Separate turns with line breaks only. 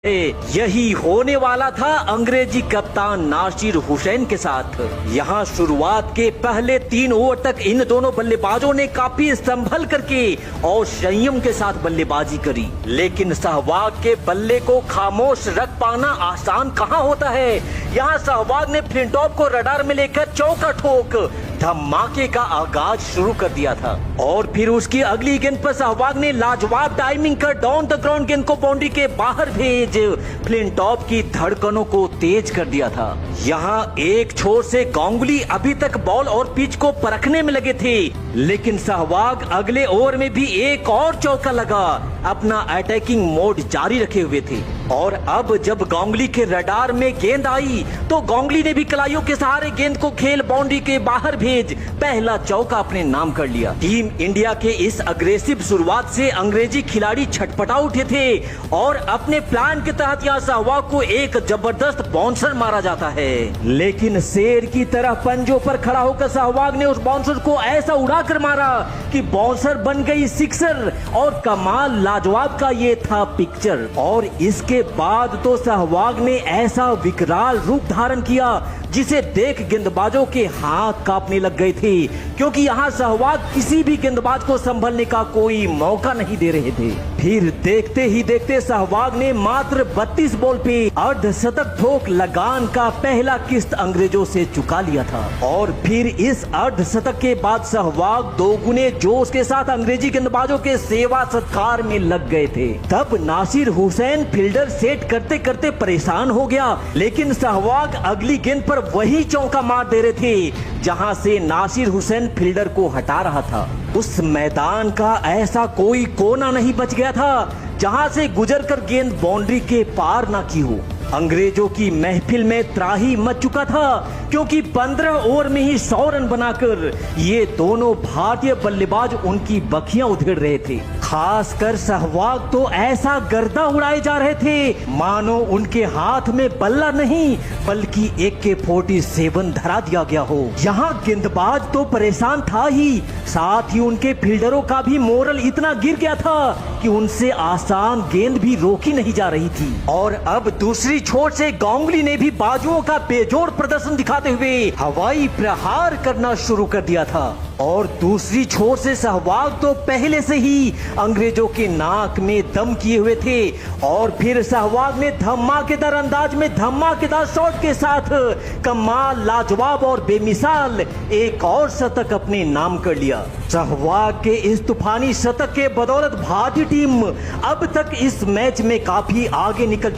यही होने वाला था अंग्रेजी कप्तान नासिर हुसैन के साथ। यहाँ शुरुआत के पहले 3 ओवर तक इन दोनों बल्लेबाजों ने काफी संभल करके और संयम के साथ बल्लेबाजी करी, लेकिन सहवाग के बल्ले को खामोश रख पाना आसान कहाँ होता है। यहाँ सहवाग ने फ्लिंटॉफ को रडार में लेकर चौका ठोक धमाके का आगाज शुरू कर दिया था और फिर उसकी अगली गेंद पर सहवाग ने लाजवाब टाइमिंग कर डाउन द ग्राउंड गेंद को बाउंड्री के बाहर भेज फ्लिंटॉफ की धड़कनों को तेज कर दिया था। यहाँ एक छोर से गांगुली अभी तक बॉल और पिच को परखने में लगे थे, लेकिन सहवाग अगले ओवर में भी एक और चौका लगा अपना अटैकिंग मोड जारी रखे हुए थे। और अब जब गांगुली के रडार में गेंद आई तो गांगुली ने भी कलाइयों के सहारे गेंद को खेल बाउंड्री के बाहर भेज पहला चौका अपने नाम कर लिया। टीम इंडिया के इस अग्रेसिव शुरुआत से अंग्रेजी खिलाड़ी छटपटा उठे थे और अपने प्लान के तहत यहाँ सहवाग को एक जबरदस्त बाउंसर मारा जाता है, लेकिन शेर की तरह पंजों पर खड़ा होकर सहवाग ने उस बाउंसर को ऐसा उड़ाकर मारा कि बाउंसर बन गई सिक्सर और कमाल लाजवाब का ये था पिक्चर। और इसके बाद तो सहवाग ने ऐसा विकराल रूप धारण किया जिसे देख गेंदबाजों के हाथ कांपने लग गए थे, क्योंकि यहाँ सहवाग किसी भी गेंदबाज को संभलने का कोई मौका नहीं दे रहे थे। फिर देखते ही देखते सहवाग ने मात्र 32 बॉल पे अर्धशतक ठोक लगान का पहला किस्त अंग्रेजों से चुका लिया था। और फिर इस अर्धशतक के बाद सहवाग दोगुने जोश के साथ अंग्रेजी गेंदबाजों के सेवा सत्कार में लग गए थे। तब नासिर हुसैन फील्डर सेट करते करते परेशान हो गया, लेकिन सहवाग अगली गेंद पर वही चौका मार दे रहे थे जहां से नासिर हुसैन फील्डर को हटा रहा था। उस मैदान का ऐसा कोई कोना नहीं बच गया था जहां से गुजरकर गेंद बाउंड्री के पार ना की हो। अंग्रेजों की महफिल में त्राही मच चुका था, क्योंकि 15 ओवर में ही 100 रन बनाकर ये दोनों भारतीय बल्लेबाज उनकी बखियां उधेड़ रहे थे। खासकर सहवाग तो ऐसा गर्दा उड़ाए जा रहे थे मानो उनके हाथ में बल्ला नहीं बल्कि AK-47 धरा दिया गया हो। यहाँ गेंदबाज तो परेशान था ही, साथ ही उनके फील्डरों का भी मोरल इतना गिर गया था कि उनसे आसान गेंद भी रोकी नहीं जा रही थी। और अब दूसरी छोर से गांगुली ने भी बाजुओं का बेजोड़ प्रदर्शन दिखाते हुए हवाई प्रहार करना शुरू कर दिया था। और दूसरी छोर से सहवाग तो पहले से ही अंग्रेजों के नाक में दम किए हुए थे और फिर सहवाग ने धमाकेदार अंदाज में धमाकेदार शॉट के साथ कमाल लाजवाब और बेमिसाल एक और शतक अपने नाम कर लिया। सहवाग के इस तूफानी शतक के बदौलत भारतीय टीम अब तक इस मैच में काफी आगे निकल